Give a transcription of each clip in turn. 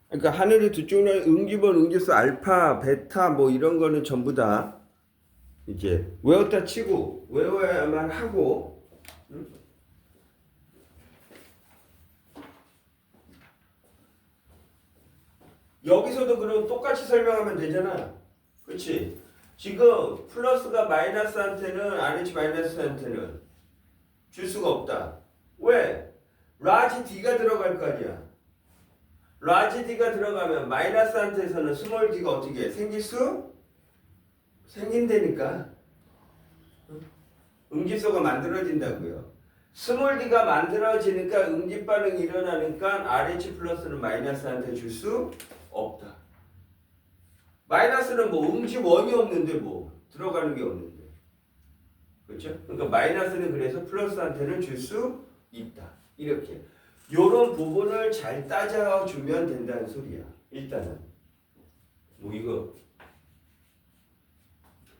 그러니까 하늘의 두 쪽 라인 응집원, 응집소, 알파, 베타 뭐 이런 거는 전부 다 이제 외웠다 치고 외워야만 하고, 응? 여기서도 그럼 똑같이 설명하면 되잖아. 그렇지? 지금 플러스가 마이너스한테는 RH 마이너스한테는 줄 수가 없다. 왜? 라지 D가 들어갈 거 아니야. 라지 D가 들어가면 마이너스한테서는 스몰 D가 어떻게 해? 생긴다니까. 응집소가 만들어진다고요. 스몰 D가 만들어지니까 응집 반응이 일어나니까 RH 플러스는 마이너스한테 줄 수 없다. 마이너스는 뭐 응집 원이 없는데 뭐 들어가는 게 없는데. 그렇죠? 그러니까 마이너스는 그래서 플러스한테는 줄 수 있다. 이렇게. 요런 부분을 잘 따져주면 된다는 소리야. 일단은. 뭐 이거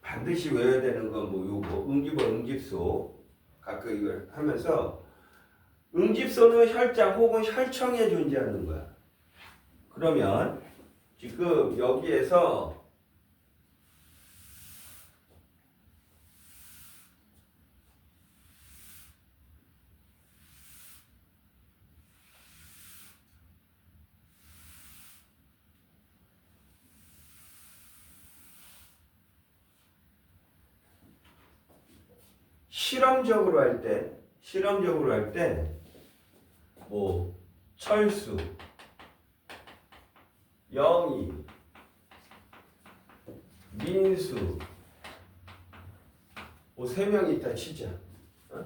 반드시 외워야 되는 건 뭐 요거 응집원, 응집소 각각 이걸 하면서 응집소는 혈장 혹은 혈청에 존재하는 거야. 그러면 지금 여기에서 실험적으로 할 때 뭐 철수, 영희, 민수 뭐 세 명이 있다 치자. 어?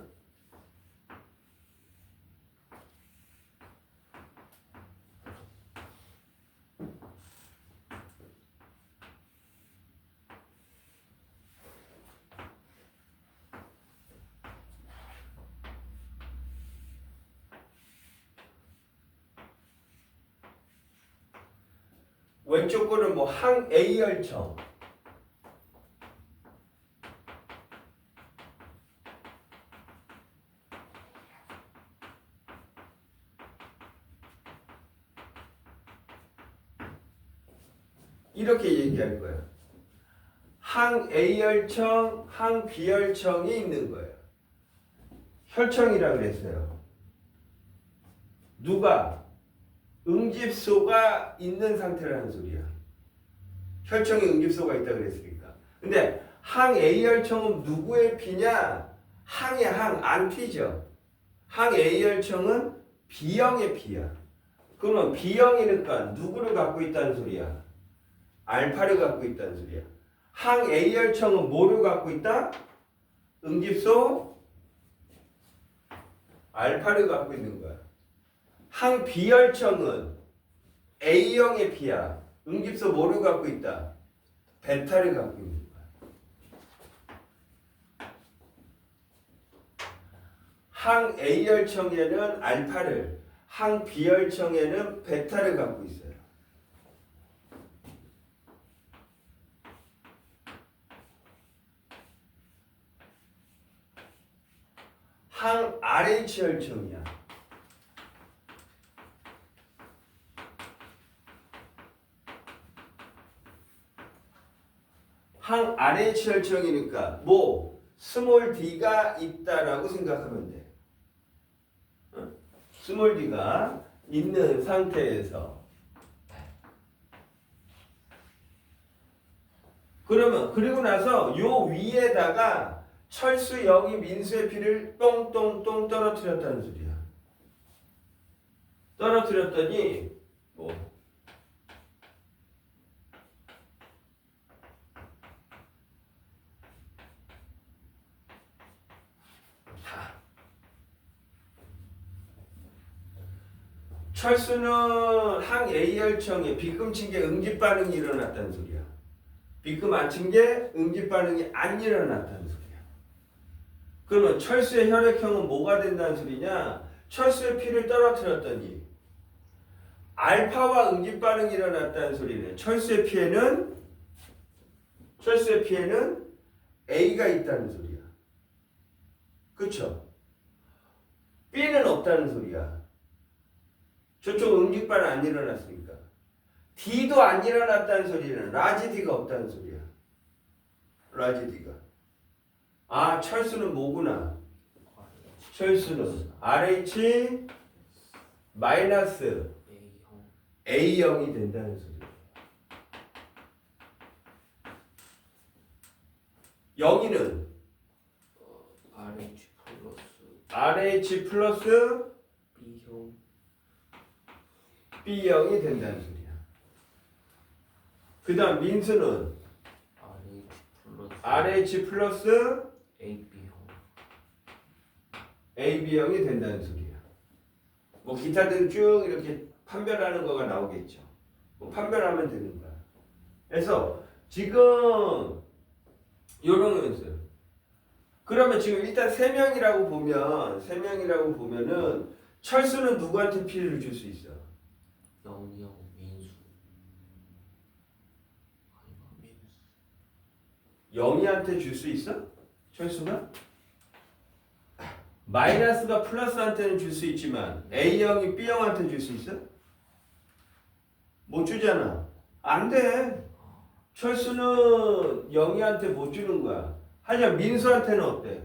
왼쪽 거는 뭐 항A열청, 이렇게 얘기할 거야. 항A열청, 항B열청이 있는 거예요. 혈청이라 그랬어요. 누가? 응집소가 있는 상태라는 소리야. 혈청에 응집소가 있다 그랬으니까. 근데 항A열청은 누구의 피냐? 항의 항, 안 피죠. 항A열청은 B형의 피야. 그러면 B형이니까 누구를 갖고 있다는 소리야? 알파를 갖고 있다는 소리야. 항A열청은 뭐를 갖고 있다? 응집소 알파를 갖고 있는 거야. 항B열청은 A형의 피야. 응집소 뭐를 갖고 있다? 베타를 갖고 있는 거야. 항A열청에는 알파를, 항B열청에는 베타를 갖고 있어요. 항RH열청이야. 항RH열청이니까 뭐 스몰 d가 있다라고 생각하면 돼. 스몰 d가 있는 상태에서 그러면 그리고 나서 요 위에다가 철수, 영희, 민수의 피를 똥똥똥 떨어뜨렸다는 소리야. 떨어뜨렸더니 뭐 철수는 항A열청에 B금 친 게 응집 반응이 일어났다는 소리야. B금 안 친 게 응집 반응이 안 일어났다는 소리야. 그러면 철수의 혈액형은 뭐가 된다는 소리냐? 철수의 피를 떨어뜨렸더니 알파와 응집 반응이 일어났다는 소리는 철수의 피에는 A가 있다는 소리야. 그쵸? B는 없다는 소리야. 저쪽 응집 반응 안 일어났으니까. D도 안 일어났다는 소리는 라지 D가 없다는 소리야. 라지 D가. 아, 철수는 뭐구나. 철수는 RH 마이너스 A형이 된다는 소리야. 영희는 RH 플러스 B형이 된다는 소리야. 그 다음 민수는 RH 플러스 AB형이 된다는 소리야. 뭐 기타 등 쭉 이렇게 판별하는 거가 나오겠죠. 뭐 판별하면 되는 거야. 그래서 지금 요런 거였어요. 그러면 지금 일단 세 명이라고 보면은 철수는 누구한테 피해를 줄 수 있어? 영희하고 민수. 영희한테 줄 수 있어? 철수가? 마이너스가 플러스한테는 줄 수 있지만 A형이 B형한테 줄 수 있어? 못 주잖아. 안 돼. 철수는 영희한테 못 주는 거야. 하지만 민수한테는 어때?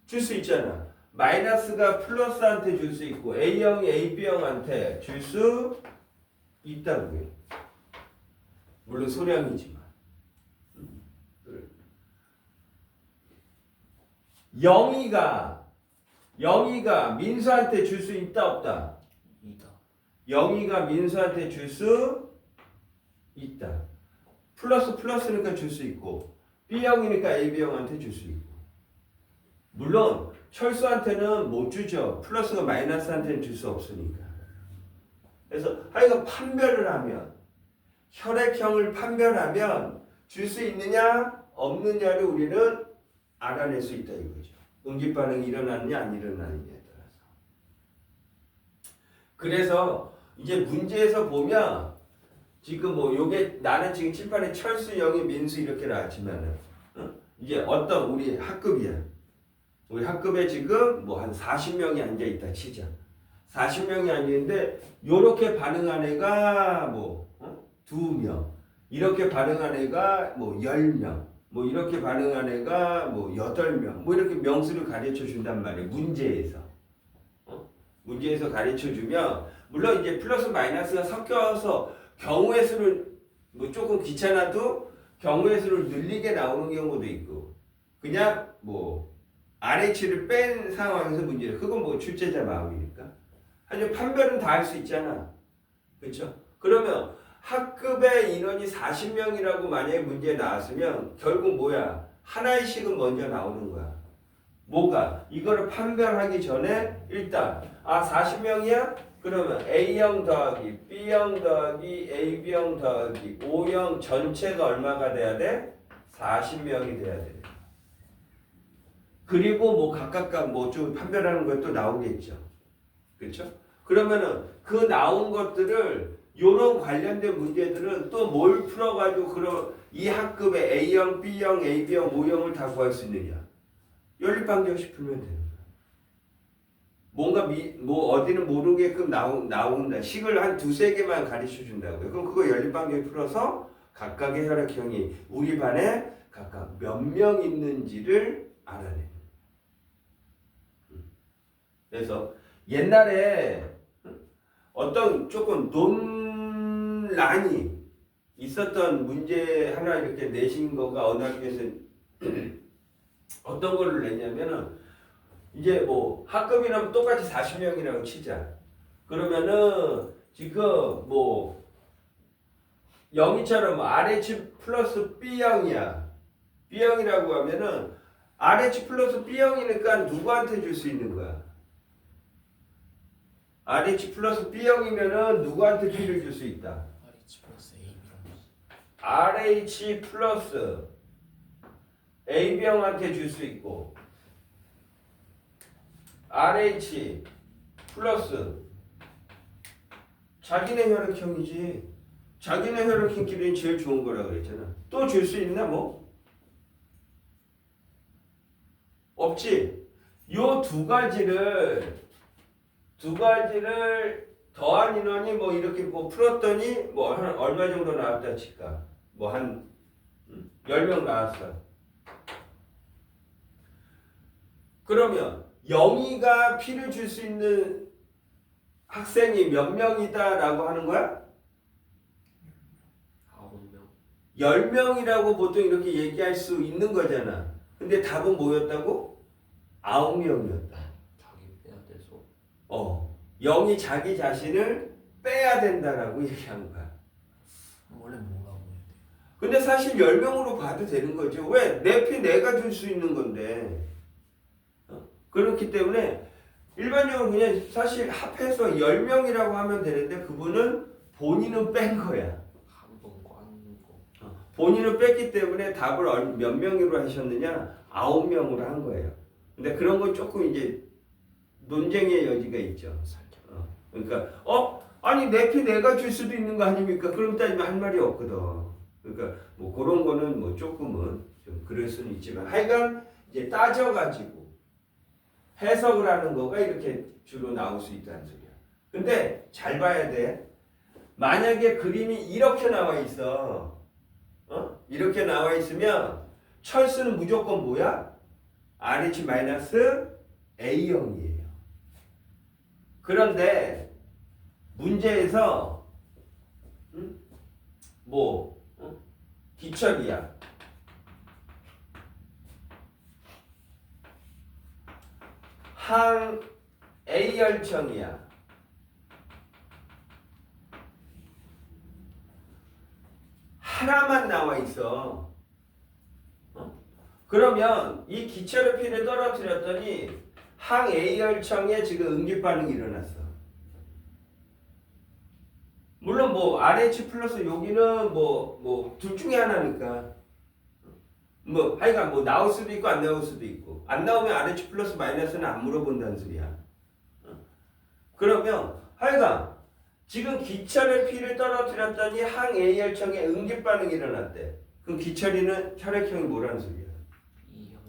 줄 수 있잖아. 마이너스가 플러스한테 줄 수 있고 A형이 AB형한테 줄 수 있다고요. 물론 소량이지만. 영희가 민수한테 줄 수 있다 없다? 이다. 영희가 민수한테 줄 수 있다. 플러스니까 줄 수 있고 B형이니까 AB형한테 줄 수 있고. 물론 철수한테는 못 주죠. 플러스가 마이너스한테는 줄 수 없으니까. 그래서 하여간 판별을 하면 혈액형을 판별하면 줄 수 있느냐 없느냐를 우리는 알아낼 수 있다 이거죠. 응집반응이 일어나느냐 안 일어나느냐에 따라서. 그래서 이제 문제에서 보면 지금 뭐 요게 나는 지금 칠판에 철수, 영희, 민수 이렇게 나왔지만은 이제 어떤 우리 학급이야. 우리 학급에 지금 뭐 한 40명이 앉아 있다 치자. 40명이 앉아있는데 요렇게 반응한 애가 뭐 2명, 이렇게 반응한 애가 뭐 10명, 뭐 이렇게 반응한 애가 뭐 8명, 뭐 이렇게 명수를 가르쳐 준단 말이에요. 문제에서. 문제에서 가르쳐 주면 물론 이제 플러스 마이너스가 섞여서 경우의 수를 뭐 조금 귀찮아도 경우의 수를 늘리게 나오는 경우도 있고 그냥 뭐 RH를 뺀 상황에서 문제를 그건 뭐 출제자 마음이니까 하지만 판별은 다 할 수 있잖아. 그렇죠? 그러면 학급의 인원이 40명이라고 만약에 문제에 나왔으면 결국 뭐야? 하나의 식은 먼저 나오는 거야. 뭐가? 이거를 판별하기 전에 일단 40명이야? 그러면 A형 더하기 B형 더하기 AB형 더하기 O형 전체가 얼마가 돼야 돼? 40명이 돼야 돼. 그리고 뭐 각각 뭐 좀 판별하는 것도 나오겠죠. 그렇죠? 그러면은 그 나온 것들을 요런 관련된 문제들은 또 뭘 풀어가지고 그런 이 학급의 A형, B형, AB형, O형을 다 구할 수 있느냐? 연립방정식 풀면 되는 거야. 뭔가 뭐 어디는 모르게끔 나온다. 식을 한 2-3개만 가르쳐 준다고요. 그럼 그거 연립방정식 풀어서 각각의 혈액형이 우리 반에 각각 몇 명 있는지를 알아내. 그래서 옛날에 어떤 조금 논란이 있었던 문제 하나 이렇게 내신 거가 어느 학교에서 어떤 거를 냈냐면은 이제 뭐 학급이라면 똑같이 40명이라고 치자. 그러면은 지금 뭐 영희처럼 RH 플러스 B형이야. B형이라고 하면은 RH 플러스 B형이니까 누구한테 줄 수 있는 거야? RH 플러스 B형이면은 누구한테 B를 줄 수 있다? RH 플러스 AB형한테 줄 수 있고 RH 플러스 자기네 혈액형이지. 자기네 혈액형끼리는 제일 좋은 거라 그랬잖아. 또 줄 수 있나 뭐? 없지. 요 두 가지를 더한 인원이 뭐 이렇게 뭐 풀었더니 뭐 한 얼마 정도 나왔다 칠까? 뭐 한 10명 나왔어. 그러면 영희가 P를 줄 수 있는 학생이 몇 명이다라고 하는 거야? 9명. 10명이라고 보통 이렇게 얘기할 수 있는 거잖아. 근데 답은 뭐였다고? 9명이었다. 자기 빼야 돼서. 영이 자기 자신을 빼야 된다라고 얘기한 거야. 원래 뭐라고 해야 돼? 근데 사실 10명으로 봐도 되는 거죠. 왜? 내 피 내가 줄 수 있는 건데. 그렇기 때문에 일반적으로 그냥 사실 합해서 10명이라고 하면 되는데 그분은 본인은 뺀 거야. 한 번 꽈는 거. 본인은 뺐기 때문에 답을 몇 명으로 하셨느냐? 9명으로 한 거예요. 근데 그런 건 조금 이제 논쟁의 여지가 있죠. 살짝. 그러니까 아니 내 피 내가 줄 수도 있는 거 아닙니까? 그럼 따지면 할 말이 없거든. 그러니까 뭐 그런 거는 뭐 조금은 좀 그럴 수는 있지만 하여간 이제 따져가지고 해석을 하는 거가 이렇게 주로 나올 수 있다는 소리야. 근데 잘 봐야 돼. 만약에 그림이 이렇게 나와 있어. 이렇게 나와 있으면 철수는 무조건 뭐야? RH-A형이에요. 그런데 문제에서 기철이야. 항 A열청이야. 하나만 나와 있어. 그러면 이 기체로 피를 떨어뜨렸더니 항 A열청에 지금 응집 반응이 일어났어. 물론 뭐 RH 플러스 여기는 뭐 둘 중에 하나니까 하여간 뭐 나올 수도 있고 안 나올 수도 있고 안 나오면 RH 플러스 마이너스는 안 물어본다는 소리야. 그러면 하여간 지금 기철의 피를 떨어뜨렸더니 항 A열청에 응집 반응이 일어났대. 그럼 기철이는 혈액형이 뭐라는 소리야? B형.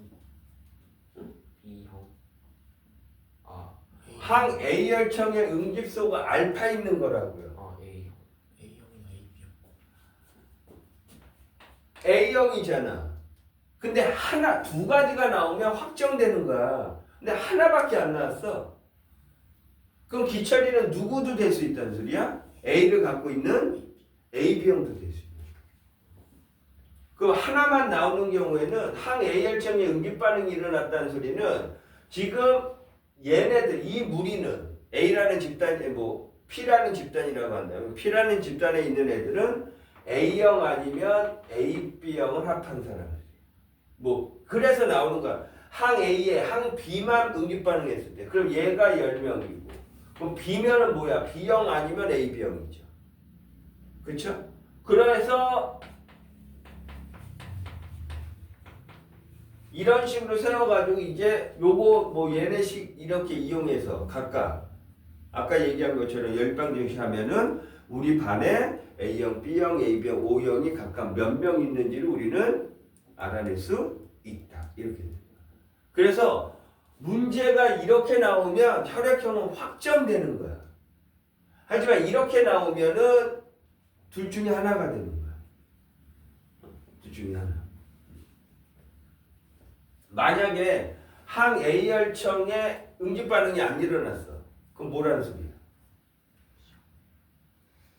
B형. 항 A열청에 응집소가 알파 있는 거라고요. A형. A형이나 AB형. A형이잖아. 근데 두 가지가 나오면 확정되는 거야. 근데 하나밖에 안 나왔어. 그럼 기철이는 누구도 될 수 있다는 소리야? A를 갖고 있는 AB형도 될 수 있는 거야. 그 하나만 나오는 경우에는 항 A열청에 응집 반응이 일어났다는 소리는 지금 얘네들 이 무리는 A라는 집단이 P라는 집단이라고 한다면 P라는 집단에 있는 애들은 A형 아니면 AB형을 합한 사람이지. 그래서 나오는 거야. 항 A에 항 B만 응집 반응했을 때 그럼 얘가 10명이고 그럼 B면은 뭐야? B형 아니면 AB형이죠. 그렇죠? 그래서 이런 식으로 세워가지고 이제 요거 얘네식 이렇게 이용해서 각각 아까 얘기한 것처럼 열방 증시하면은 우리 반에 A형, B형, AB형, O형이 각각 몇 명 있는지를 우리는 알아낼 수 있다. 이렇게 됩니다. 그래서 문제가 이렇게 나오면 혈액형은 확정되는 거야. 하지만 이렇게 나오면은 둘 중에 하나가 되는 거야. 둘 중에 하나. 만약에 항 A열청에 응집 반응이 안 일어났어. 그럼 뭐라는 소리야?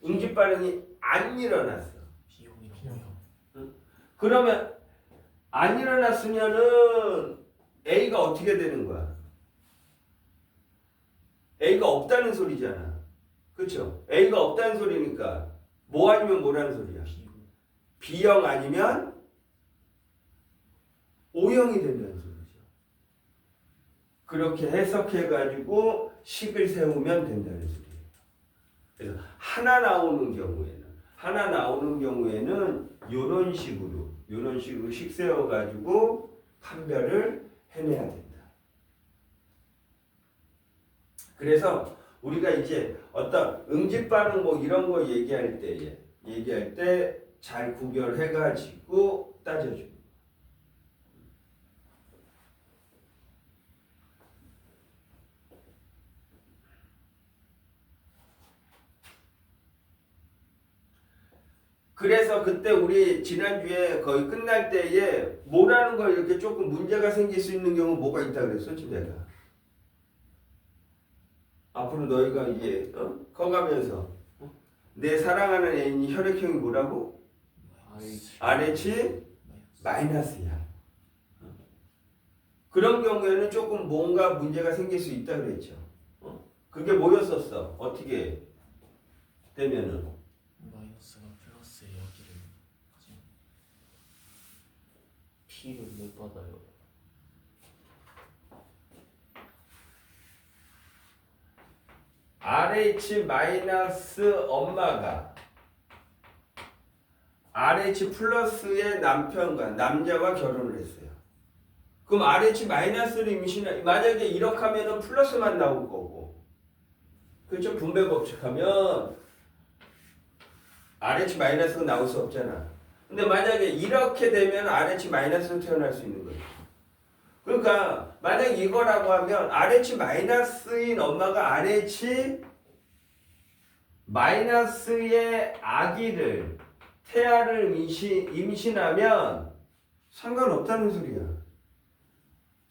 응집 반응이 안 일어났어. B형이랑 O형. 그러면 안 일어났으면은 A가 어떻게 되는 거야? A가 없다는 소리잖아. 그렇죠? A가 없다는 소리니까 뭐 아니면 뭐라는 소리야? B형 아니면 O형이 된다는 소리죠. 그렇게 해석해가지고 식을 세우면 된다는 소리예요. 그래서 하나 나오는 경우에는 이런 식으로 식 세워가지고 판별을 해내야 된다. 그래서 우리가 이제 어떤 응집 반응 이런 거 얘기할 때 잘 구별해가지고 따져주고. 그래서 그때 우리 지난주에 거의 끝날 때에 뭐라는 걸 이렇게 조금 문제가 생길 수 있는 경우 뭐가 있다 그랬었지 내가. 앞으로 너희가 이제 커가면서 내 사랑하는 애인이 혈액형이 뭐라고? RH 마이너스야. 그런 경우에는 조금 뭔가 문제가 생길 수 있다 그랬죠. 그게 뭐였었어? 어떻게 되면은 마이너스가 플러스의 여기를 가지고 P를 못 받아요. RH 마이너스 엄마가 RH 플러스의 남편과 남자와 결혼을 했어요. 그럼 RH 마이너스를 임신하 만약에 이렇게 하면은 플러스만 나올 거고, 그렇죠? 분배 법칙하면 RH 마이너스가 나올 수 없잖아. 근데 만약에 이렇게 되면 RH 마이너스로 태어날 수 있는 거예요. 그러니까 만약 이거라고 하면 RH 마이너스인 엄마가 RH 마이너스의 아기를 태아를 임신하면 상관없다는 소리야.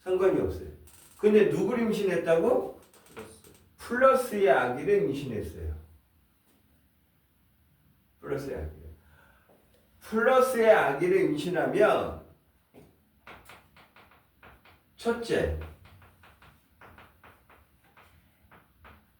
상관이 없어요. 근데 누구를 임신했다고? 플러스의 아기를 임신했어요. 플러스의 아기. 플러스의 아기를 임신하면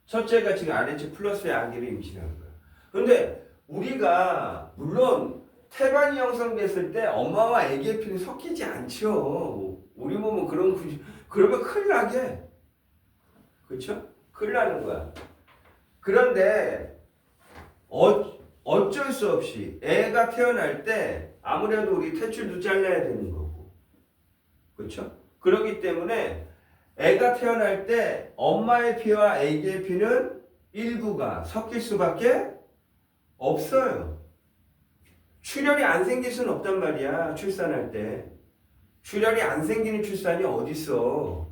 첫째가 지금 RH 플러스의 아기를 임신한 거야. 근데 우리가 물론 태반이 형성됐을 때 엄마와 아기의 피는 섞이지 않죠. 우리 몸은 그러면 큰일 나게. 그렇죠? 큰일 나는 거야. 그런데 어쩔 수 없이 애가 태어날 때 아무래도 우리 탯줄도 잘라야 되는 거고. 그렇죠? 그렇기 때문에 애가 태어날 때 엄마의 피와 아기의 피는 일부가 섞일 수밖에 없어요. 출혈이 안 생길 수는 없단 말이야. 출산할 때. 출혈이 안 생기는 출산이 어딨어.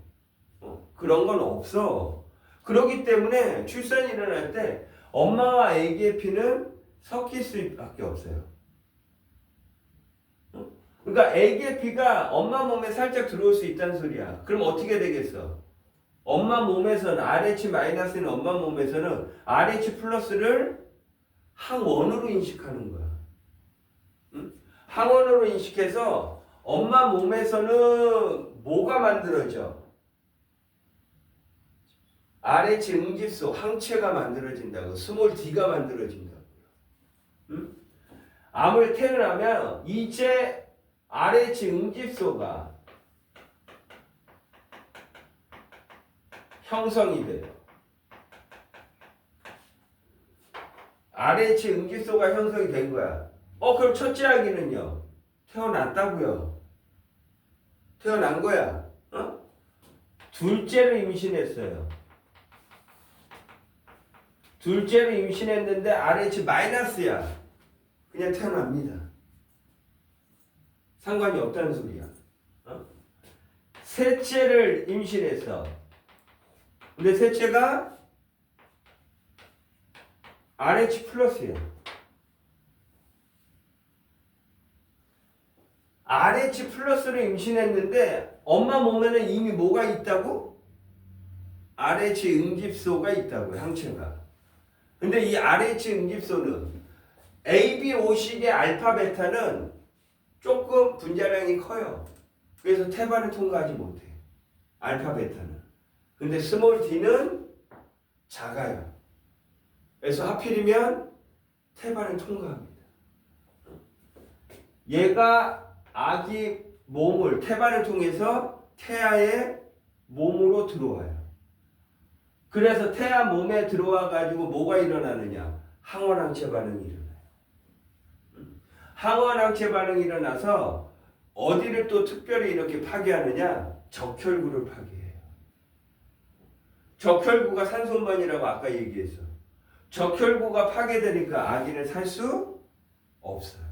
그런 건 없어. 그렇기 때문에 출산이 일어날 때 엄마와 아기의 피는 섞일 수밖에 없어요. 그러니까 아기의 피가 엄마 몸에 살짝 들어올 수 있다는 소리야. 그럼 어떻게 되겠어? 엄마 몸에서는 RH-는 엄마 몸에서는 RH 플러스를 항원으로 인식하는 거야. 항원으로 인식해서 엄마 몸에서는 뭐가 만들어져? RH 응집소 항체가 만들어진다고. 스몰 D가 만들어진다고요. 암을 태어나면 이제 RH 응집소가 형성이 돼요. RH 응집소가 형성이 된 거야. 그럼 첫째 아기는요? 태어났다고요. 태어난 거야. 둘째를 임신했어요. 둘째를 임신했는데 RH 마이너스야. 그냥 태어납니다. 상관이 없다는 소리야. 셋째를 임신했어. 근데 셋째가 RH 플러스예요. RH 플러스를 임신했는데 엄마 몸에는 이미 뭐가 있다고? RH 응집소가 있다고요. 항체가. 근데 이 RH 응집소는 ABO식의 알파 베타는 조금 분자량이 커요. 그래서 태반을 통과하지 못해. 알파 베타는. 근데 스몰 D는 작아요. 그래서 하필이면 태반을 통과합니다. 얘가 아기 몸을 태반을 통해서 태아의 몸으로 들어와요. 그래서 태아 몸에 들어와 가지고 뭐가 일어나느냐? 항원항체 반응이 일어나요. 항원항체 반응이 일어나서 어디를 또 특별히 이렇게 파괴하느냐? 적혈구를 파괴해요. 적혈구가 산소만이라고 아까 얘기했어. 적혈구가 파괴되니까 아기는 살 수 없어요.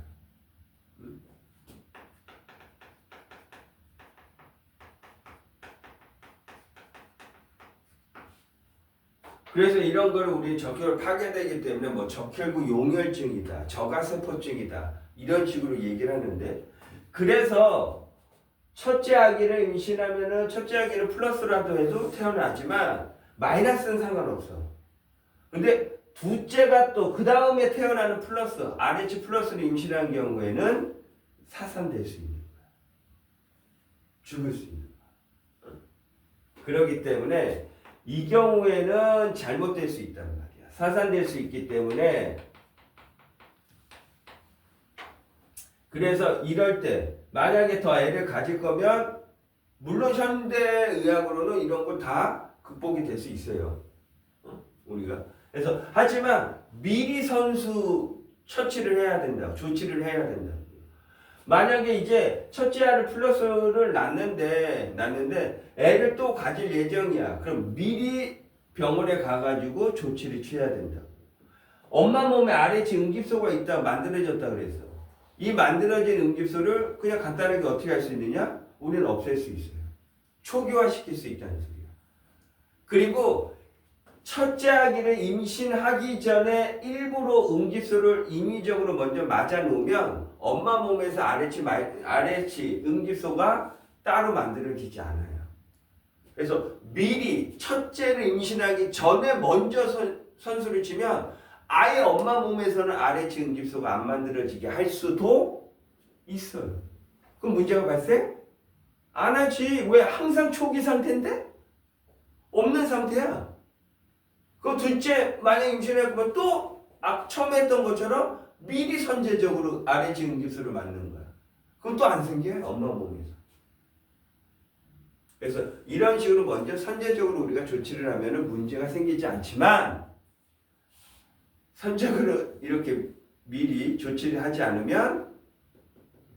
그래서 이런 거를 우리 적혈을 파괴되기 때문에 뭐 적혈구 용혈증이다, 저가세포증이다 이런 식으로 얘기를 하는데 그래서 첫째 아기를 임신하면은 첫째 아기를 플러스라도 해도 태어나지만 마이너스는 상관없어. 근데 둘째가 또 그 다음에 태어나는 플러스, RH 플러스를 임신한 경우에는 사산될 수 있는 거야. 죽을 수 있는 거야. 그렇기 때문에 이 경우에는 잘못될 수 있단 말이야. 사산될 수 있기 때문에 그래서 이럴 때 만약에 더 애를 가질 거면 물론 현대의학으로는 이런 거 다 극복이 될 수 있어요. 우리가. 그래서 하지만 미리 선수 처치를 해야 된다. 조치를 해야 된다. 만약에 이제 첫째 아를 플러스를 낳는데 애를 또 가질 예정이야. 그럼 미리 병원에 가가지고 조치를 취해야 된다. 엄마 몸에 RH 응집소가 있다 만들어졌다 그랬어. 이 만들어진 응집소를 그냥 간단하게 어떻게 할 수 있느냐? 우리는 없앨 수 있어요. 초기화시킬 수 있다는 소리야. 그리고 첫째 아기를 임신하기 전에 일부러 응집소를 인위적으로 먼저 맞아 놓으면 엄마 몸에서 RH 응집소가 따로 만들어지지 않아요. 그래서 미리 첫째를 임신하기 전에 먼저 선수를 치면 아예 엄마 몸에서는 RH 응집소가 안 만들어지게 할 수도 있어요. 그럼 문제가 발생? 안 하지. 왜? 항상 초기 상태인데? 없는 상태야. 그 둘째 만약 임신해보면 또 처음에 했던 것처럼 미리 선제적으로 RH 응집소를 맞는 거야. 그럼 또 안 생겨요. 엄마 몸에서. 그래서 이런 식으로 먼저 선제적으로 우리가 조치를 하면 문제가 생기지 않지만 선제적으로 이렇게 미리 조치를 하지 않으면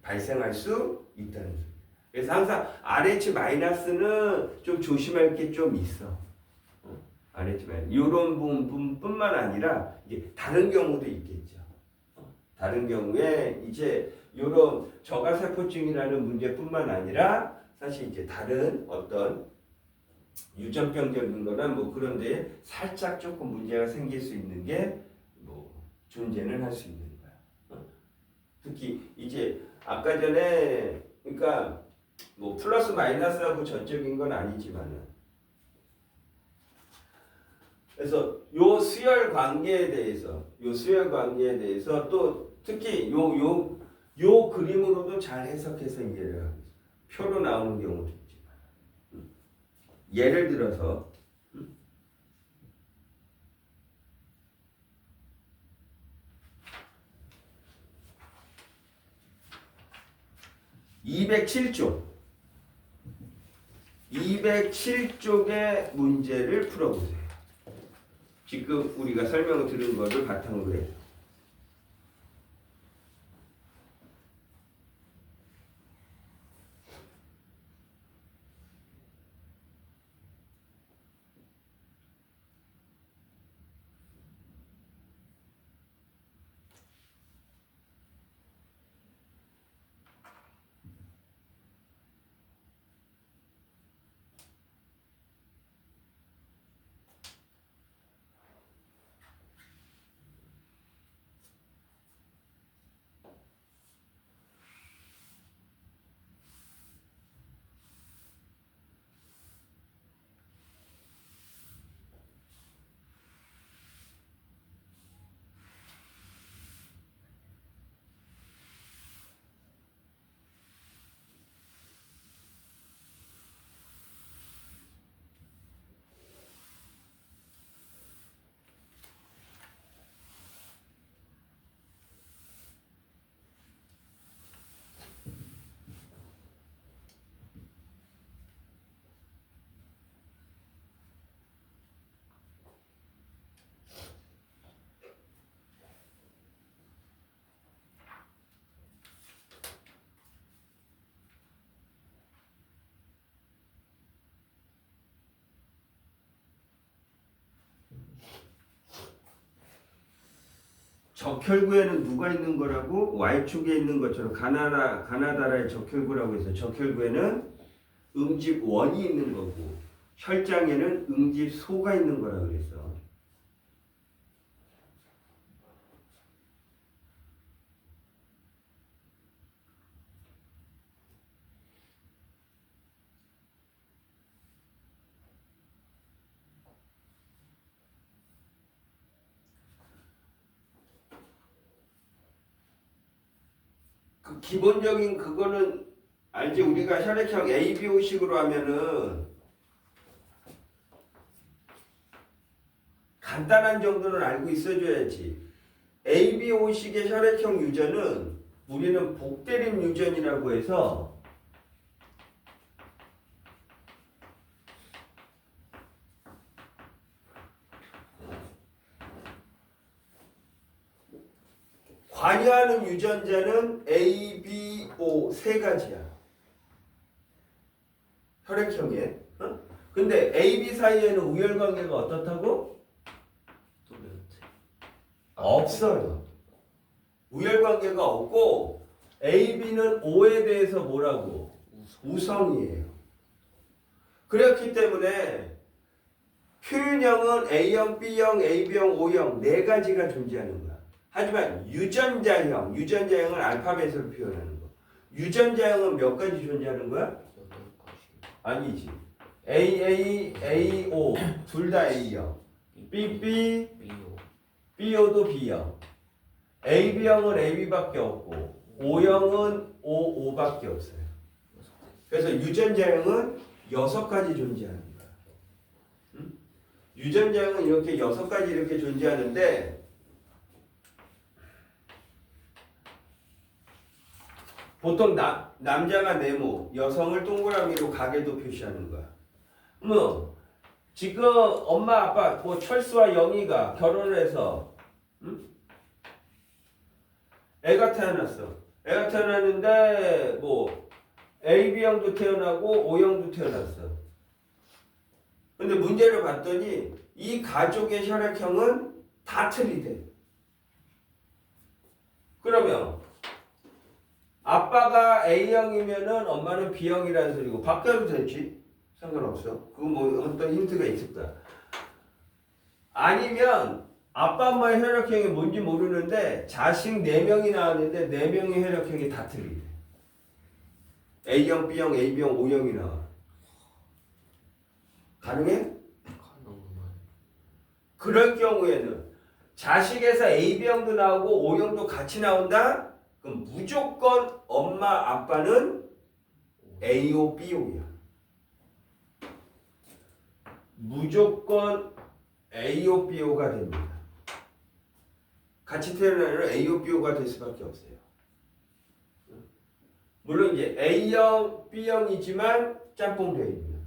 발생할 수 있다는 거예요. 그래서 항상 RH-는 좀 조심할 게 좀 있어. RH- 이런 부분뿐만 아니라 이제 다른 경우도 있겠죠. 다른 경우에 이제 이런 저가세포증이라는 문제뿐만 아니라 사실 이제 다른 어떤 유전병적인 거나 뭐 그런데 살짝 조금 문제가 생길 수 있는 게 뭐 존재는 할 수 있는 거야. 특히 이제 아까 전에 그러니까 뭐 플러스 마이너스하고 전적인 건 아니지만은 그래서 요 수열 관계에 대해서 또 특히 요 그림으로도 잘 해석해서 이해를 하고 있어요. 표로 나오는 경우도 있지만 예를 들어서 207쪽의 문제를 풀어보세요. 지금 우리가 설명을 들은 것을 바탕으로 해서. 적혈구에는 누가 있는 거라고? Y축에 있는 것처럼 가나다라의 적혈구라고 해서 적혈구에는 응집원이 있는 거고 혈장에는 응집소가 있는 거라고 그랬어. 그 기본적인 그거는 알지? 우리가 혈액형 ABO식으로 하면은 간단한 정도는 알고 있어줘야지. ABO식의 혈액형 유전은 우리는 복대림 유전이라고 해서 관여하는 유전자는 A, B, O 세 가지야. 혈액형에. 어? 근데 A, B 사이에는 우열관계가 어떻다고? 뚜렷해. 없어요. 우열관계가 없고 A, B는 O에 대해서 뭐라고? 우성이에요. 그렇기 때문에 표현형은 A형, B형, AB형, O형 네 가지가 존재하는 거야. 하지만 유전자형은 알파벳으로 표현하는 거. 유전자형은 몇 가지 존재하는 거야? 8가지. 아니지. AA, AO 둘 다 A형. BB, B요. BO도 B형. AB형은 AB밖에 없고 O형은 OO밖에 없어요. 그래서 유전자형은 6가지 존재하는 거야. 응? 유전자형은 이렇게 6가지 이렇게 존재하는데 보통 남자가 네모, 여성을 동그라미로 가게도 표시하는 거야. 뭐 지금 엄마 아빠 뭐 철수와 영희가 결혼을 해서 애가 태어났어. 애가 태어났는데 뭐 AB형도 태어나고 O형도 태어났어. 근데 문제를 봤더니 이 가족의 혈액형은 다 틀리대. 그러면 아빠가 A형이면은 엄마는 B형이라는 소리고 바뀌어도 되지. 상관없어. 그거 뭐 어떤 힌트가 있을 거야. 아니면 아빠 엄마의 혈액형이 뭔지 모르는데 자식 4명이 나왔는데 4명의 혈액형이 다 틀리대. A형, B형, AB형, O형이 나와. 가능해? 가능한. 그럴 경우에는 자식에서 AB형도 나오고 O형도 같이 나온다? 그럼 무조건 엄마 아빠는 AO, BO야. 무조건 AO, BO가 됩니다. 같이 태어나는 AO, BO가 될 수밖에 없어요. 물론 이제 A형, B형이지만 짬뽕되어 있는.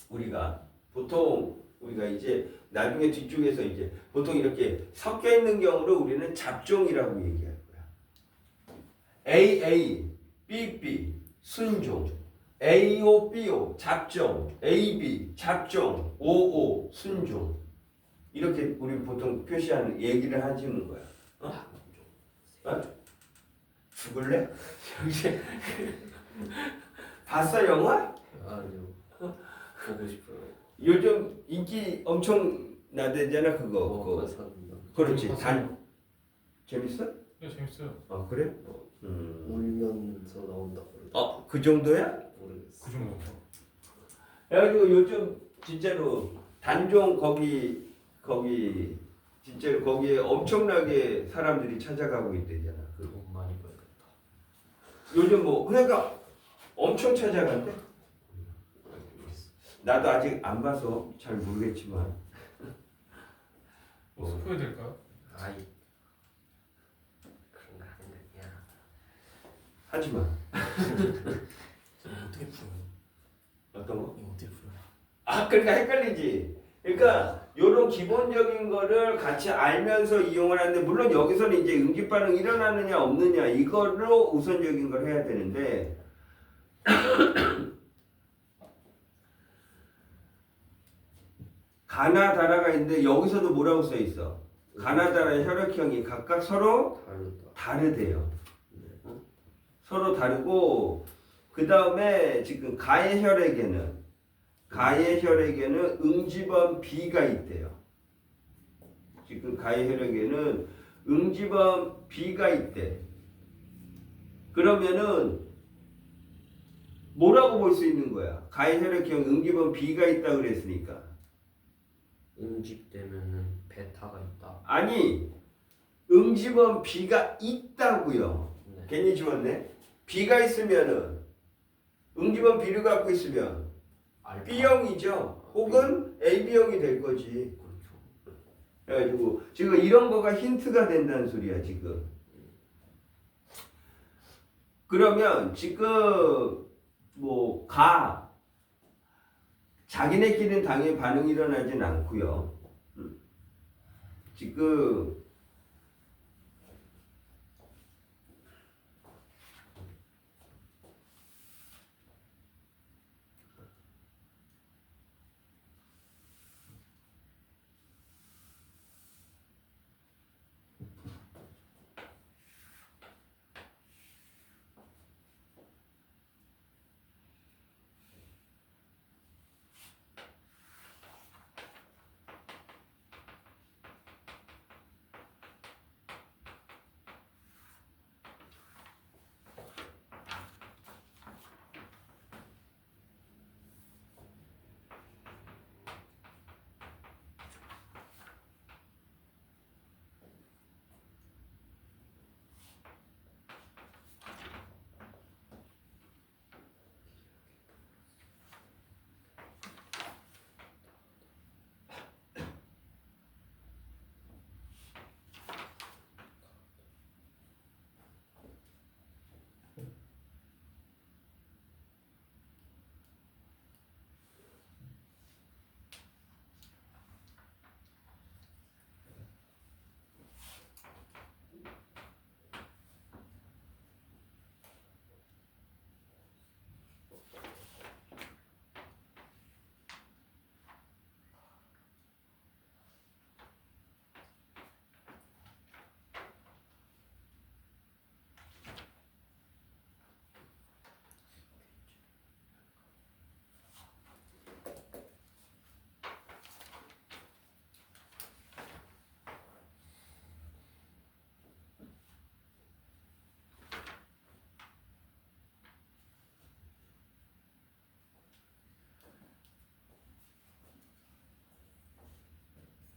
우리가 이제 나중에 뒤쪽에서 이제 보통 이렇게 섞여 있는 경우를 우리는 잡종이라고 얘기할 거야. AA, BB 순종, AO, BO 잡종, AB 잡종, OO 순종 이렇게 우리 보통 표시하는 얘기를 하시는 거야. 어? 죽을래? 봤어 영화? 아니요. 보고 싶어요. 요즘 인기 엄청 나대잖아 그거. 가사입니다. 그렇지. 재밌어? 네, 재밌어요. 아 그래? 울면서 나온다고 그러더라고요. 그 정도야? 모르겠어요. 그 정도. 그래가지고 요즘 진짜로 단종 거기 진짜로 거기에 엄청나게 사람들이 찾아가고 있대잖아. 돈 많이 벌겠다. 요즘 뭐 그러니까 엄청 찾아간대. 나도 아직 안 봐서 잘 모르겠지만. 뭐 스포해야 될까요? 아이. 그런 거 하는 거야. 하지 마. 이거 어떻게 풀어요? 어떤 거? 이거 어떻게 풀어요? 아 그러니까 헷갈리지. 그러니까 요런 기본적인 거를 같이 알면서 이용을 하는데 물론 여기서는 이제 응집 반응 일어나느냐 없느냐 이걸로 우선적인 걸 해야 되는데 가나다라가 있는데 여기서도 뭐라고 써 있어? 가나다라의 혈액형이 각각 서로 다르다. 다르대요. 서로 다르고 그 다음에 지금 가의 혈액에는 응집원 B가 있대요. 지금 가의 혈액에는 응집원 B가 있대. 그러면은 뭐라고 볼 수 있는 거야? 가의 혈액형 응집원 B가 있다 그랬으니까. 응집되면은 베타가 있다. 아니 응집원 B가 있다고요. 네. 괜히 지웠네. B가 있으면은 응집원 B를 갖고 있으면 알파. B형이죠. 혹은 AB형이 될 거지. 그렇죠. 그래가지고 지금 이런 거가 힌트가 된다는 소리야 지금. 그러면 지금 뭐 자기네끼리는 당연히 반응이 일어나진 않고요. 지금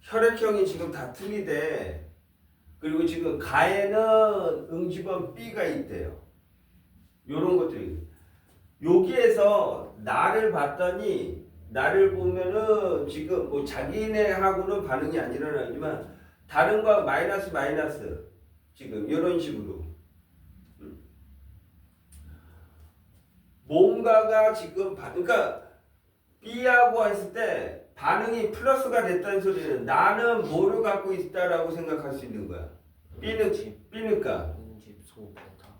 혈액형이 지금 다 틀리대. 그리고 지금 가에는 응집원 B가 있대요. 요런 것들이. 여기에서 나를 봤더니 나를 보면은 지금 뭐 자기네하고는 반응이 안 일어나지만 다른 거 마이너스 지금 이런 식으로 뭔가가 지금 그러니까 B하고 했을 때 반응이 플러스가 됐다는 소리는 나는 뭐를 갖고 있다라고 생각할 수 있는 거야. B니까 응집 소 베타.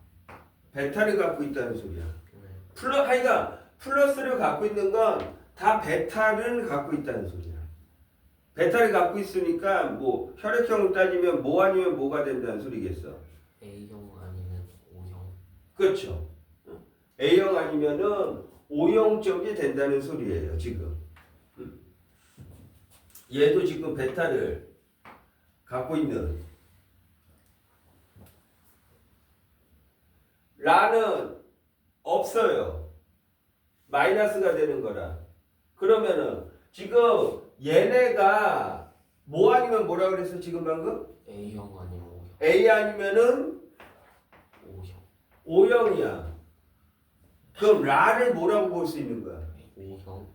베타를 갖고 있다는 소리야. 네. 하여간 플러스를 갖고 있는 건 다 베타를 갖고 있다는 소리야. 베타를 갖고 있으니까 뭐 혈액형을 따지면 뭐 아니면 뭐가 된다는 소리겠어. A형 아니면 O형. 그렇죠. A형 아니면은 O형 쪽이 된다는 소리예요. 지금. 얘도 지금 베타를 갖고 있는 라는 없어요. 마이너스가 되는 거라. 그러면은 지금 얘네가 뭐 아니면 뭐라 그랬어 지금 방금? A형 아니면 O형. A 아니면은 O형. O형이야. 그럼 라를 뭐라고 볼 수 있는 거야? O형.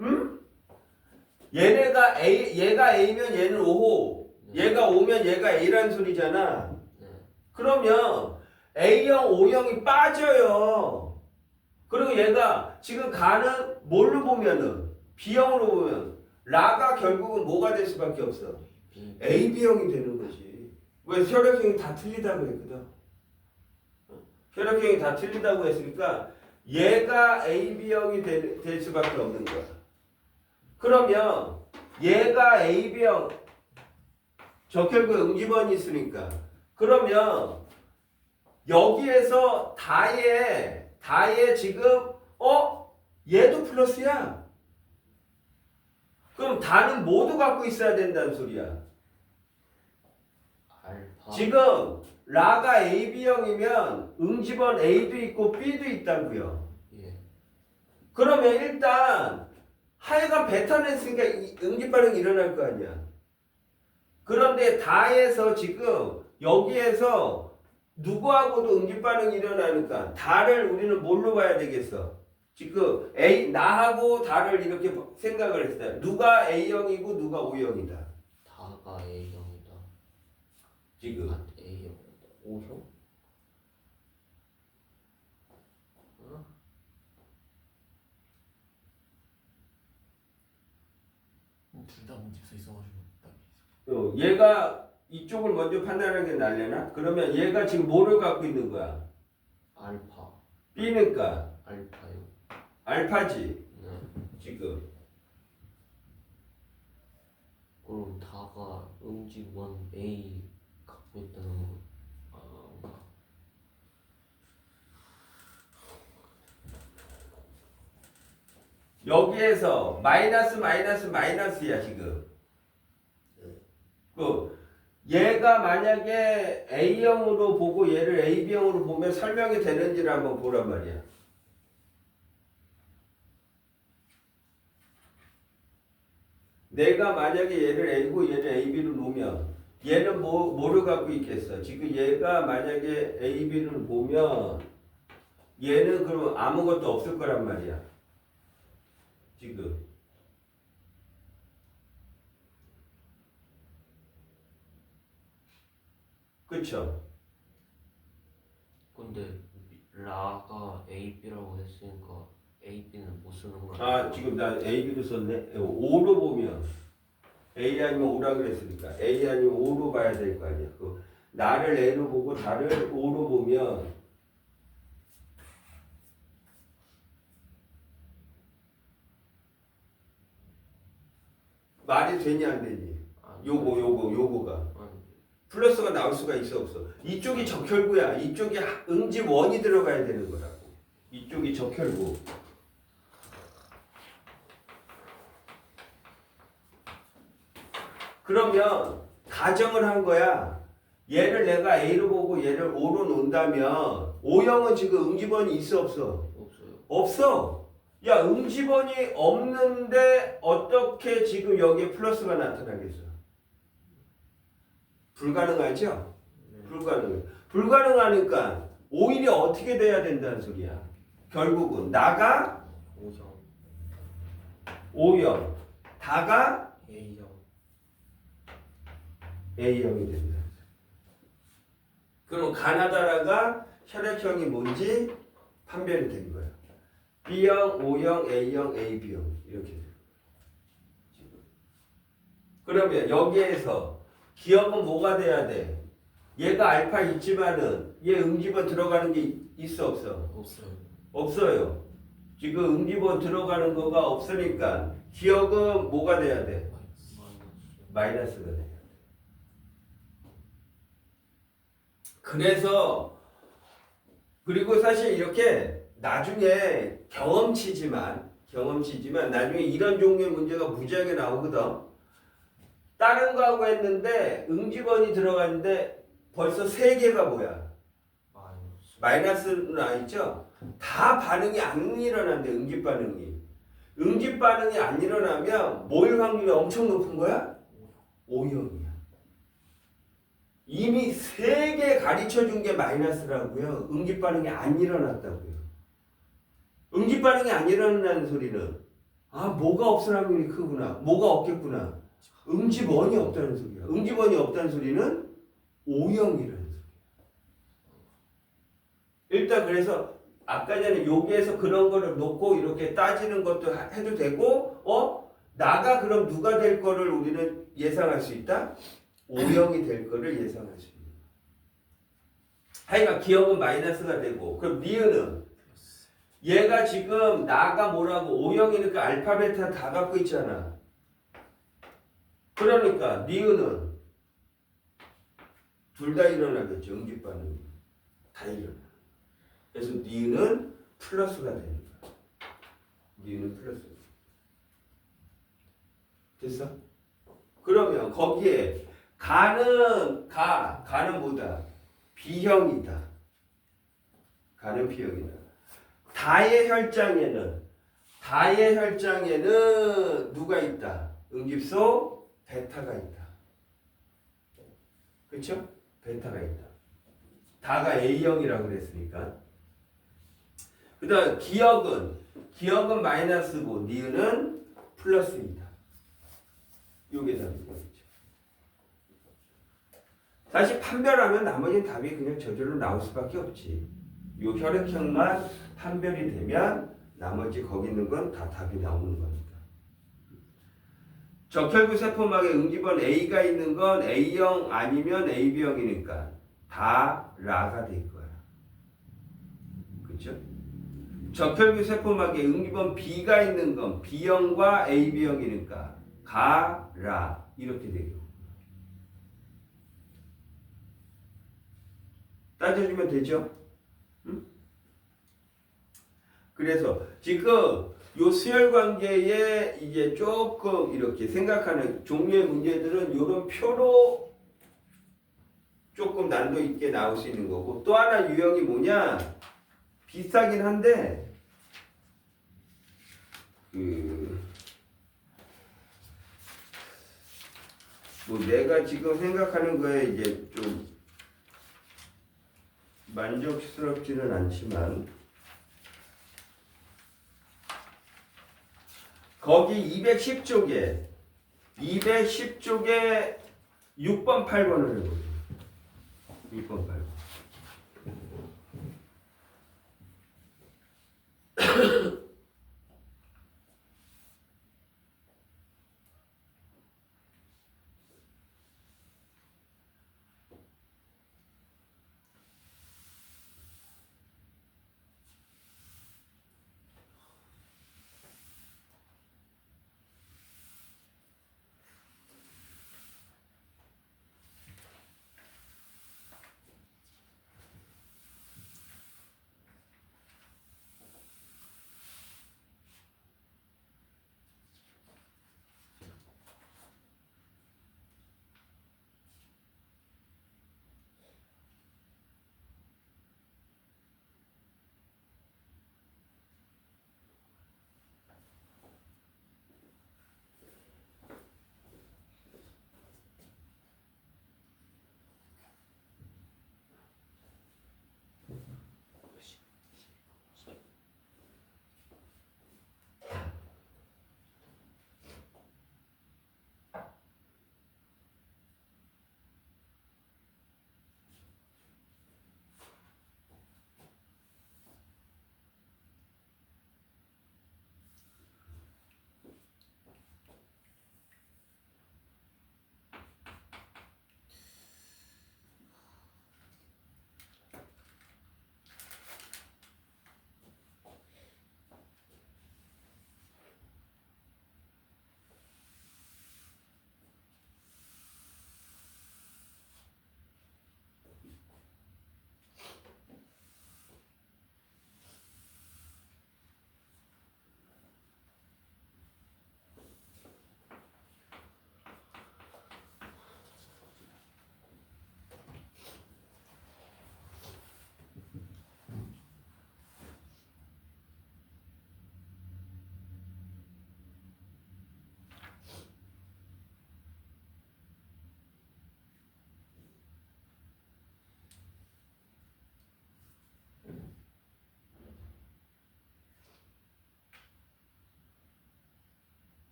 응? 얘가 A면 얘는 O고 얘가 O면 얘가 A라는 소리잖아. 네. 그러면 A형, O형이 빠져요. 그리고 얘가 지금 가는 뭘로 보면은 B형으로 보면 라가 결국은 뭐가 될 수밖에 없어. B. AB형이 되는 거지. 왜 혈액형이 다 틀리다고 했거든. 혈액형이 다 틀리다고 했으니까 얘가 AB형이 될 수밖에 없는 거야. 그러면 얘가 AB형 적혈구 응집원이 있으니까 그러면 여기에서 다에 지금 얘도 플러스야. 그럼 다는 모두 갖고 있어야 된다는 소리야. 알파. 지금 라가 AB형이면 응집원 A도 있고 B도 있다고요. 예. 그러면 일단 하여간 베타는 있으니까 응집 반응이 일어날 거 아니야. 그런데 다에서 지금 여기에서 누구하고도 응집반응이 일어나니까 다를 우리는 뭘로 봐야 되겠어? 지금 나하고 다를 이렇게 생각을 했어요. 누가 A형이고 누가 O형이다. 다가 A형이다. 지금 아, A형. O형? 어? 둘다 문제에서 있어가지고 딱 얘가 이쪽을 먼저 판단하는 게 나려나? 그러면 얘가 지금 뭐를 갖고 있는 거야? 알파. B니까 알파요. 알파지 네. 지금. 그럼 다가 음직원 A 갖고 있다는 거. 여기에서 마이너스야 지금. 얘가 만약에 A형으로 보고 얘를 AB형으로 보면 설명이 되는지를 한번 보란 말이야. 내가 만약에 얘를 A고 얘를 AB로 놓으면 얘는 뭐를 갖고 있겠어? 지금 얘가 만약에 AB를 보면 얘는 그럼 아무것도 없을 거란 말이야. 지금. 그쵸? 근데 라가 AB라고 했으니까 AB는 못 쓰는 거야. 아 지금 나 AB로 썼네. O로 보면 A 아니면 O라 그랬으니까 A 아니면 O로 봐야 될 거 아니야. 나를 A로 보고 다를 O로 보면 말이 되냐 안 되니? 요거가 플러스가 나올 수가 있어 없어? 이쪽이 적혈구야. 이쪽이 응집원이 들어가야 되는 거라고. 이쪽이 적혈구. 그러면 가정을 한 거야. 얘를 내가 A로 보고 얘를 O로 놓는다면 O형은 지금 응집원이 있어 없어? 없어요. 없어. 야 응집원이 없는데 어떻게 지금 여기에 플러스가 나타나겠어? 불가능하죠? 불가능해. 불가능하니까 오히려 어떻게 돼야 된다는 소리야. 결국은 나가 O형. O형, 다가 A형. A형이 된다. 그럼 가나다라가 혈액형이 뭔지 판별이 된 거야. B형, O형, A형, AB형 이렇게 돼요. 그러면 여기에서 기억은 뭐가 돼야 돼? 얘가 알파 있지만은 얘 응집원 들어가는 게 있어 없어? 없어요. 없어요. 지금 응집원 들어가는 거가 없으니까 기억은 뭐가 돼야 돼? 마이너스가 돼야 돼. 그래서 그리고 사실 이렇게 나중에 경험치지만 나중에 이런 종류의 문제가 무지하게 나오거든. 다른 거하고 했는데 응집원이 들어갔는데 벌써 3개가 뭐야? 마이너스는 아니죠? 다 반응이 안 일어난대. 응집 반응이 안 일어나면 모일 확률이 엄청 높은 거야? O형이야. 이미 3개 가르쳐 준 게 마이너스라고요. 응집 반응이 안 일어났다고요. 응집 반응이 안 일어난다는 소리는 뭐가 없을 확률이 크구나. 뭐가 없겠구나. 응집원이 없다는 소리야. 응집원이 없다는 소리는 O형이라는 소리야. 일단 그래서 아까 전에 여기에서 그런 거를 놓고 이렇게 따지는 것도 해도 되고 나가 그럼 누가 될 거를 우리는 예상할 수 있다? O형이 될 거를 예상할 수 있는 거야. 하여간 기억은 마이너스가 되고 그럼 니은은 얘가 지금 나가 뭐라고 O형이니까 알파 베타 다 갖고 있잖아. 그러니까 니은은 둘 다 일어나겠죠. 응집 반응이 다 일어나. 그래서 니은은 플러스가 되는 거야. 니은은 플러스. 됐어? 그러면 거기에 가는 뭐다? B형이다. 가는 B형이다. 다의 혈장에는 누가 있다? 응집소 베타가 있다. 그렇죠? 베타가 있다. 다가 A형이라고 그랬으니까. 그 다음 기억은 마이너스고 니은은 플러스입니다. 요게 답이죠. 사실 판별하면 나머지는 답이 그냥 저절로 나올 수밖에 없지. 요 혈액형만 판별이 되면 나머지 거기 있는 건 다 답이 나오는 겁니다. 적혈구 세포막에 응집원 A가 있는 건 A형 아니면 AB형이니까 다 라가 될 거야. 그렇죠? 적혈구 세포막에 응집원 B가 있는 건 B형과 AB형이니까 가, 라 이렇게 되고. 따져주면 되죠? 응? 그래서 지금 요 수열 관계에 이제 조금 이렇게 생각하는 종류의 문제들은 요런 표로 조금 난도 있게 나올 수 있는 거고, 또 하나 유형이 뭐냐? 비슷하긴 한데 뭐 내가 지금 생각하는 거에 이제 좀 만족스럽지는 않지만 거기 210쪽에 6번 8번을 해보죠. 6번 8번.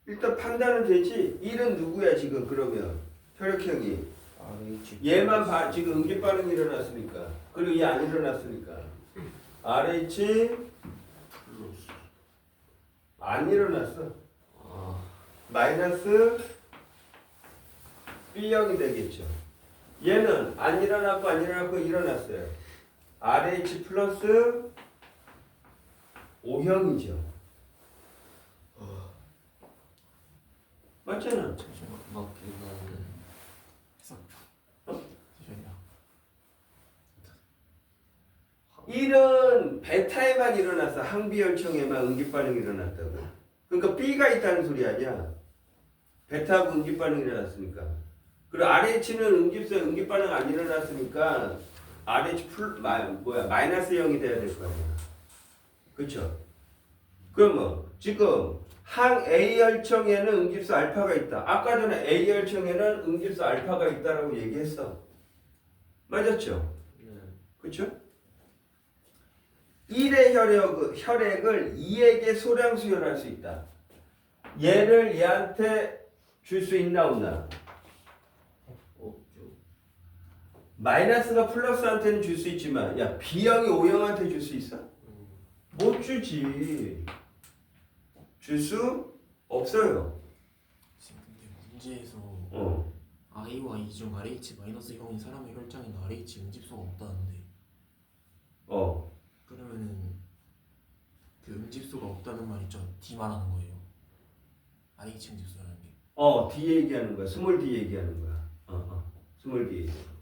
일단 판단은 되지. 1은 누구야 지금 그러면 혈액형이 얘만 지금 응집 반응이 일어났으니까, 그리고 얘 안 일어났으니까 RH 안 일어났어. 아, 마이너스 B형이 되겠죠. 얘는 안 일어났고 안 일어났고 일어났어요. RH 플러스 O형이죠. 맞잖아. 잠시만 맞긴 한데. 해석 어? 잠시만요. 1은 베타에만 일어났어. 항비열청에만 응집반응이 일어났다고. 그러니까 B가 있다는 소리 아니야. 베타하고 응집반응이 일어났으니까. 그리고 RH는 응집반응 안 일어났으니까 RH 마이너스 0이 돼야 될 거 아니야. 그쵸? 그러면 지금 항 A열청에는 응집수 알파가 있다. 아까 전에 A열청에는 응집수 알파가 있다라고 얘기했어. 맞았죠? 네. 그쵸? 1의 혈액을 2에게 소량 수혈할 수 있다. 얘를 얘한테 줄 수 있나 없나? 없죠. 마이너스가 플러스한테는 줄 수 있지만 야 B형이 O형한테 줄 수 있어? 못 주지. 줄 수 없어요. 선생님 근데 문제에서 어. I와 E 중 RH 마이너스 형인 사람의 혈장에는 RH 응집소가 없다는데 어. 그러면은 그 응집소가 없다는 말 있죠? D 말하는 거예요. RH 응집소라는 게. D 얘기하는 거야. 스몰 D 얘기하는 거야. 스몰 D 얘기하는 거야.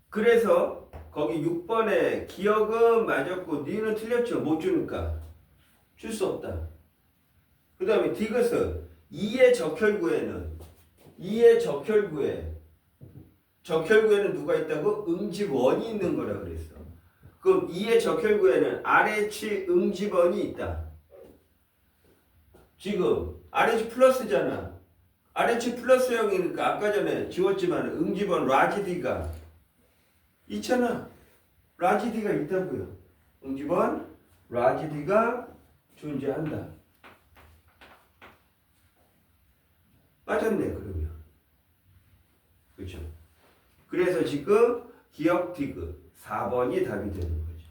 그래서 거기 6번에 기억은 맞았고 니는 틀렸죠. 못 주니까 줄 수 없다. 그 다음에 디귿은 2의 적혈구에는 누가 있다고? 응집원이 있는 거라 그랬어. 그럼 2의 적혈구에는 RH 응집원이 있다. 지금 RH 플러스잖아. RH 플러스형이니까 아까 전에 지웠지만 응집원 라지디가 있잖아. 라지디가 있다고요. 응집원 라지디가 존재한다. 빠졌네 그러면. 그렇죠. 그래서 지금 기억 디귿 4번이 답이 되는 거죠.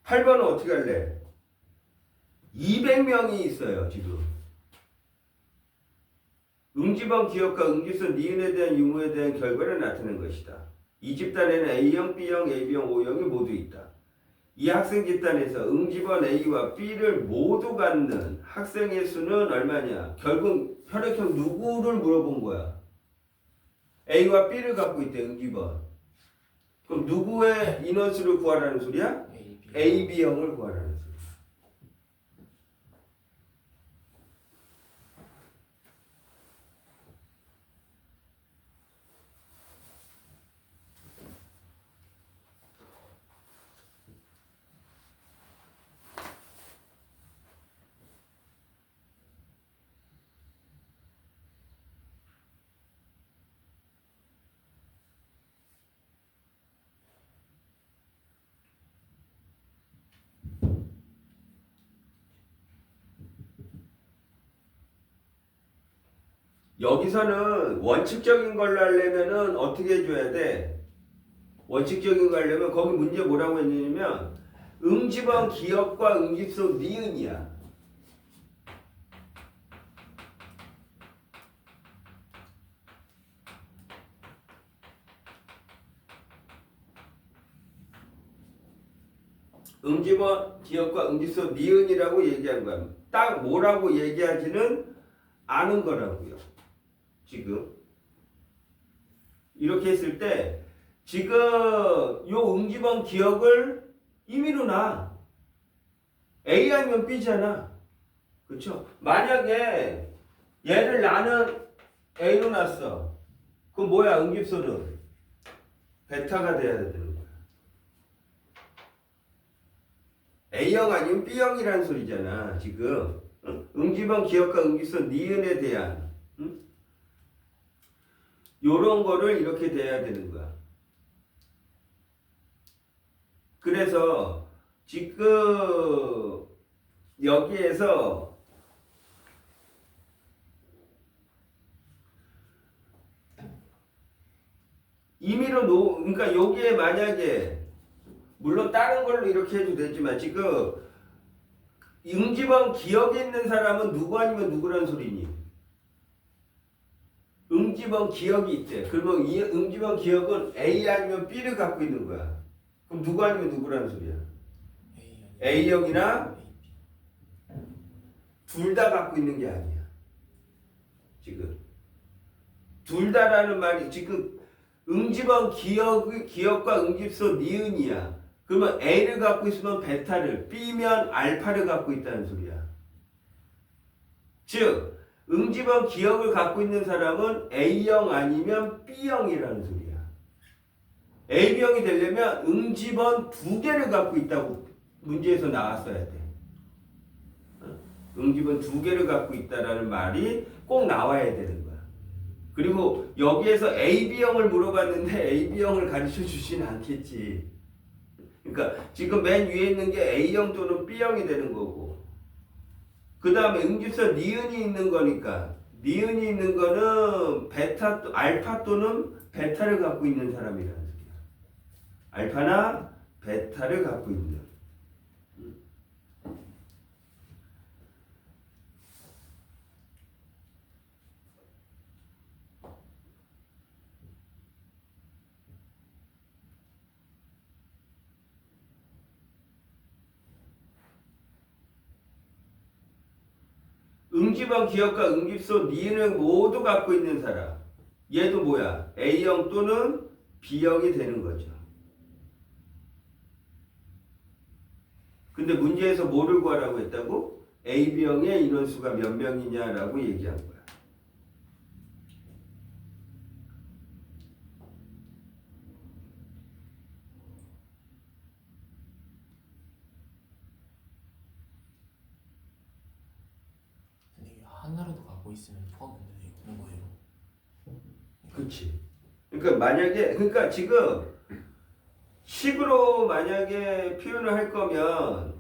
8번은 어떻게 할래? 200명이 있어요 지금. 응집원 기억과 응집선 니은에 대한 유무에 대한 결과를 나타낸 것이다. 이 집단에는 A형, B형, AB형, O형이 모두 있다. 이 학생 집단에서 응집원 A와 B를 모두 갖는 학생의 수는 얼마냐? 결국 혈액형 누구를 물어본 거야? A와 B를 갖고 있대 응집원. 그럼 누구의 인원수를 구하라는 소리야? AB형을 구하라는 소리야. 여기서는 원칙적인 걸로 하려면은 어떻게 해줘야 돼? 원칙적인 거 하려면 거기 문제 뭐라고 했냐면 응집원 기억과 응집소 니은이야. 응집원 기억과 응집소 니은이라고 얘기한 거야. 딱 뭐라고 얘기하지는 않은 거라고요. 지금 이렇게 했을 때 지금 요 응집원 기억을 임의로 놔. A 아니면 B잖아. 그렇죠? 만약에 얘를 나는 A로 놨어. 그럼 뭐야 응집소는? 베타가 돼야 되는 거야. A형 아니면 B형이라는 소리잖아. 지금 응집원 기억과 응집소 니은에 대한 요런 거를 이렇게 돼야 되는 거야. 그래서 지금 여기에서 그러니까 여기에 만약에 물론 다른 걸로 이렇게 해도 되지만 지금 응집원 기억에 있는 사람은 누구 아니면 누구라는 소리니? 응집원 기억이 있대. 그러면 이 응집원 기억은 A 아니면 B를 갖고 있는 거야. 그럼 누구 아니면 누구라는 소리야? A형이나 둘 다 갖고 있는 게 아니야. 지금 둘 다라는 말이 지금 응집원 기억과 응집소 니은이야. 그러면 A를 갖고 있으면 베타를, B면 알파를 갖고 있다는 소리야. 즉 응집원 기억을 갖고 있는 사람은 A형 아니면 B형이라는 소리야. AB형이 되려면 응집원 두 개를 갖고 있다고 문제에서 나왔어야 돼. 응집원 두 개를 갖고 있다라는 말이 꼭 나와야 되는 거야. 그리고 여기에서 AB형을 물어봤는데 AB형을 가르쳐 주진 않겠지. 그러니까 지금 맨 위에 있는 게 A형 또는 B형이 되는 거고, 그 다음에 응집소 니은이 있는 거니까 니은이 있는 거는 알파 또는 베타를 갖고 있는 사람이라는 소리야. 알파나 베타를 갖고 있는. 응집원 기억과 응집소 니은을 모두 갖고 있는 사람. 얘도 뭐야? A형 또는 B형이 되는 거죠. 근데 문제에서 뭐를 구하라고 했다고? AB형의 인원수가 몇 명이냐라고 얘기한 거야. 하나라도 갖고 있으면 포함되는 거예요. 그렇지. 그러니까 지금 식으로 만약에 표현을 할 거면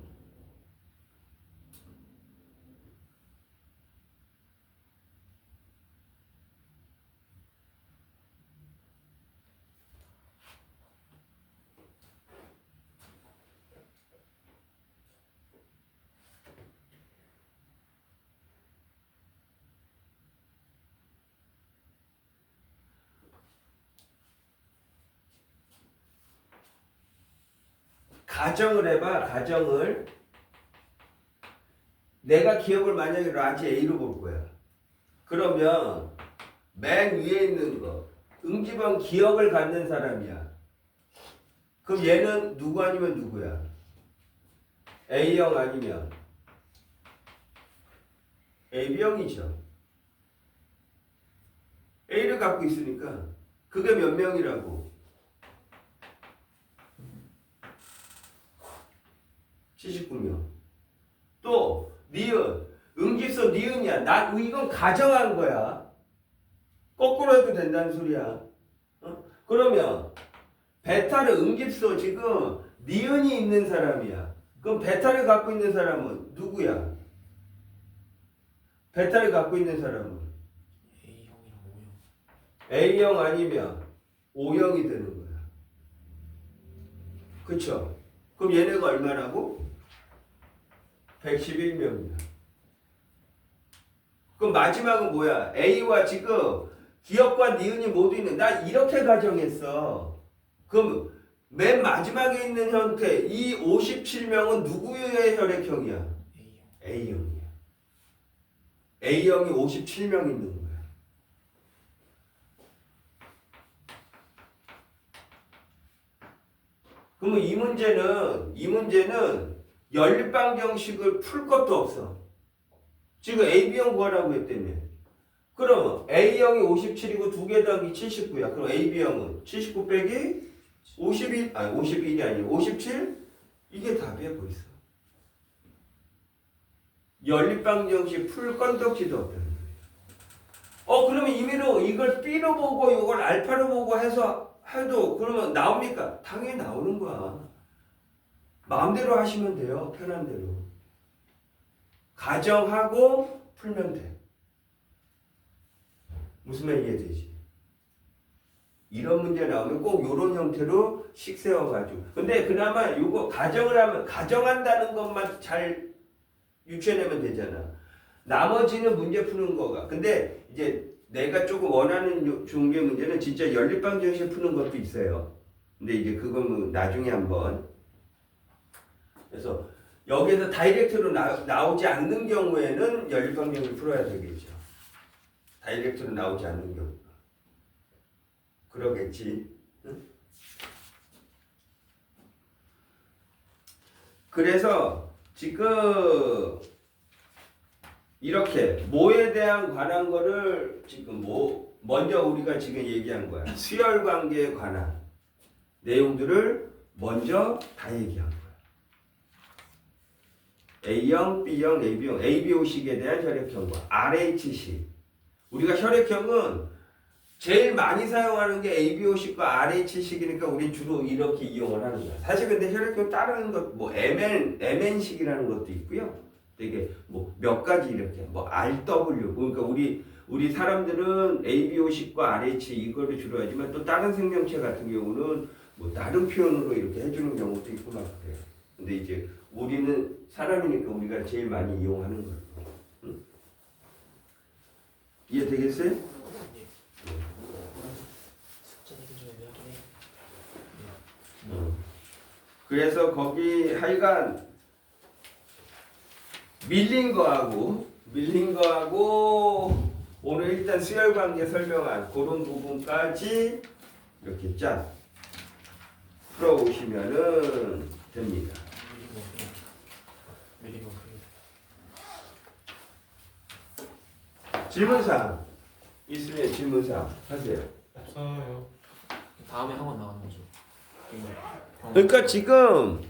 가정을 해봐. 가정을 내가 기억을 만약에 라지 A로 볼 거야. 그러면 맨 위에 있는 거 응집원 기억을 갖는 사람이야. 그럼 얘는 누구 아니면 누구야? A형 아니면 AB형이죠. A를 갖고 있으니까 그게 몇 명이라고? 79명. 또 니은, 응집소 니은이야. 이건 가정한 거야. 거꾸로 해도 된다는 소리야. 그러면 베타를 응집소 지금 니은이 있는 사람이야. 그럼 베타를 갖고 있는 사람은 누구야? 베타를 갖고 있는 사람은 A형이랑 O형. A형 아니면 O형이 되는 거야. 그쵸? 그럼 얘네가 얼마라고? 111명이야. 그럼 마지막은 뭐야? A와 지금 기억과 니은이 모두 있는, 나 이렇게 가정했어. 그럼 맨 마지막에 있는 형태, 이 57명은 누구의 혈액형이야? A형. A형이야. A형이 57명 있는 거야. 그러면 이 문제는 연립방정식을 풀 것도 없어. 지금 AB형 구하라고 했다며. 그러면 A형이 57이고 두 개 더하기 79야. 그럼 AB형은 79 빼기 51, 아니 51이 아니고 57? 이게 답이야 벌써. 연립방정식 풀 건덕지도 없다는 거예요. 그러면 임의로 이걸 B로 보고 이걸 알파로 보고 해서 해도 그러면 나옵니까? 당연히 나오는 거야. 마음대로 하시면 돼요. 편한 대로. 가정하고 풀면 돼. 무슨 말 이해되지? 이런 문제 나오면 꼭 이런 형태로 식 세워가지고. 근데 그나마 요거 가정을 하면 가정한다는 것만 잘 유추해내면 되잖아. 나머지는 문제 푸는 거가. 근데 이제 내가 조금 원하는 종류의 문제는 진짜 연립방정식 푸는 것도 있어요. 근데 이제 그건 뭐 나중에 한번. 그래서 여기에서 다이렉트로 나오지 않는 경우에는 연립방정식을 풀어야 되겠죠. 다이렉트로 나오지 않는 경우. 그러겠지. 응? 그래서 지금 이렇게 뭐에 대한 관한 거를 지금 뭐 먼저 우리가 지금 얘기한 거야. 수열 관계에 관한 내용들을 먼저 다 얘기한 거야. A형, B형, AB형, ABO식에 대한 혈액형과 RH식. 우리가 혈액형은 제일 많이 사용하는 게 ABO식과 RH식이니까 우리 주로 이렇게 이용을 하는 거야. 사실 근데 혈액형 다른 것, 뭐 MN식이라는 것도 있고요. 되게 뭐 몇 가지 이렇게 뭐 RW 그러니까 우리 사람들은 ABO식과 RH 이거를 주로 하지만 또 다른 생명체 같은 경우는 뭐 다른 표현으로 이렇게 해주는 경우도 있고 막 그래요. 근데 이제 우리는 사람이니까 우리가 제일 많이 이용하는 거예요. 응? 이해되겠어요? 그래서 거기 하여간 밀린 거하고 오늘 일단 수열 관계 설명한 그런 부분까지 이렇게 쫙 풀어오시면은 됩니다. 질문사항 있으면 질문사항 하세요. 없어요. 다음에 학원 나가는 거죠. 그러니까 지금